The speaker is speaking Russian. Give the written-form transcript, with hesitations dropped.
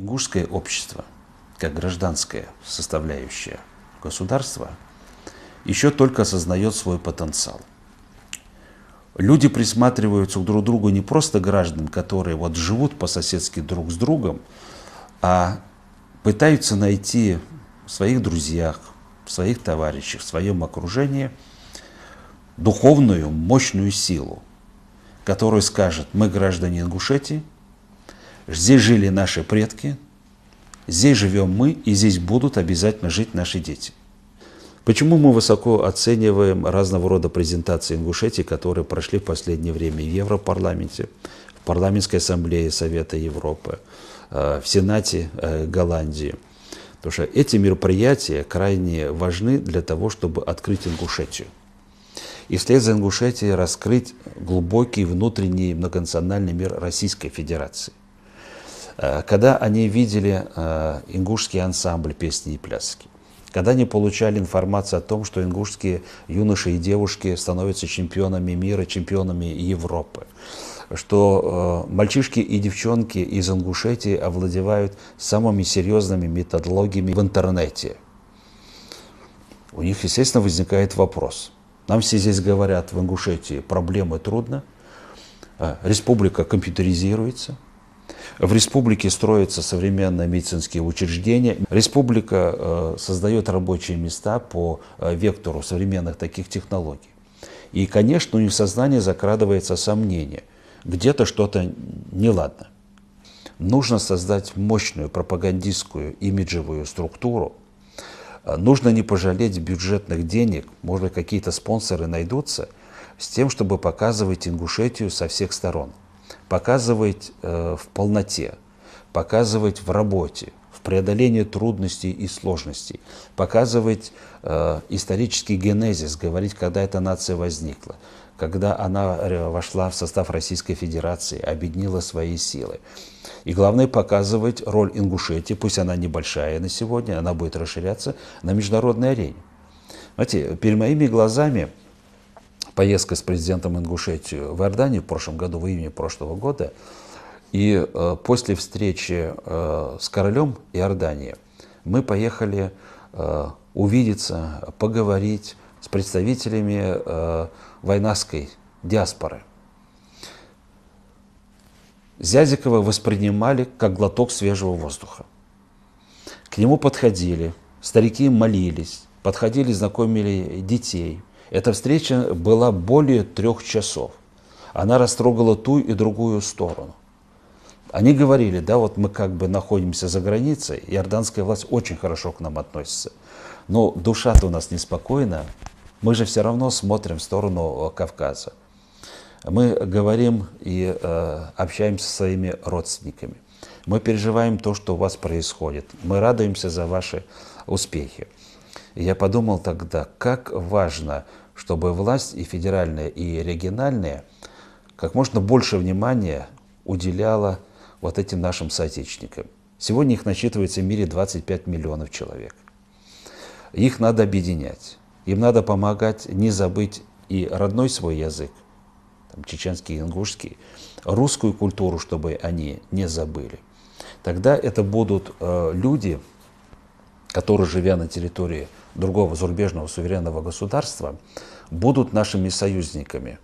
Ингушское общество, как гражданская составляющая государства, еще только осознает свой потенциал. Люди присматриваются друг к другу не просто граждан, которые вот живут по-соседски друг с другом, а пытаются найти в своих друзьях, в своих товарищах, в своем окружении духовную, мощную силу, которая скажет: мы граждане Ингушетии, здесь жили наши предки, здесь живем мы, и здесь будут обязательно жить наши дети. Почему мы высоко оцениваем разного рода презентации Ингушетии, которые прошли в последнее время в Европарламенте, в Парламентской ассамблее Совета Европы, в Сенате Голландии? Потому что эти мероприятия крайне важны для того, чтобы открыть Ингушетию. И вслед за Ингушетией раскрыть глубокий внутренний многонациональный мир Российской Федерации. Когда они видели ингушский ансамбль песни и пляски, когда они получали информацию о том, что ингушские юноши и девушки становятся чемпионами мира, чемпионами Европы, что мальчишки и девчонки из Ингушетии овладевают самыми серьезными методологиями в интернете, у них, естественно, возникает вопрос. Нам все здесь говорят, в Ингушетии проблемы трудно, республика компьютеризируется, в республике строятся современные медицинские учреждения. Республика создает рабочие места по вектору современных таких технологий. И, конечно, у них в сознании закрадывается сомнение. Где-то что-то неладно. Нужно создать мощную пропагандистскую имиджевую структуру. Нужно не пожалеть бюджетных денег, может быть, какие-то спонсоры найдутся, с тем, чтобы показывать Ингушетию со всех сторон. Показывать в полноте, показывать в работе, в преодолении трудностей и сложностей, показывать исторический генезис, говорить, когда эта нация возникла, когда она вошла в состав Российской Федерации, объединила свои силы. И главное, показывать роль Ингушетии, пусть она небольшая на сегодня, она будет расширяться на международной арене. Знаете, перед моими глазами поездка с президентом Ингушетии в Иорданию в прошлом году, в июне прошлого года, и после встречи с королем Иордании мы поехали увидеться, поговорить с представителями вайнахской диаспоры. Зязикова воспринимали как глоток свежего воздуха. К нему подходили, старики молились, подходили, знакомили детей. Эта встреча была более 3 часов. Она растрогала ту и другую сторону. Они говорили: да, вот мы как бы находимся за границей, иорданская власть очень хорошо к нам относится, но душа-то у нас неспокойна, мы же все равно смотрим в сторону Кавказа. Мы говорим и общаемся со своими родственниками. Мы переживаем то, что у вас происходит. Мы радуемся за ваши успехи. И я подумал тогда, как важно, чтобы власть и федеральная, и региональная как можно больше внимания уделяла вот этим нашим соотечественникам. Сегодня их насчитывается в мире 25 миллионов человек. Их надо объединять. Им надо помогать не забыть и родной свой язык, там, чеченский, ингушский, русскую культуру, чтобы они не забыли. Тогда это будут люди, которые, живя на территории другого зарубежного суверенного государства, будут нашими союзниками.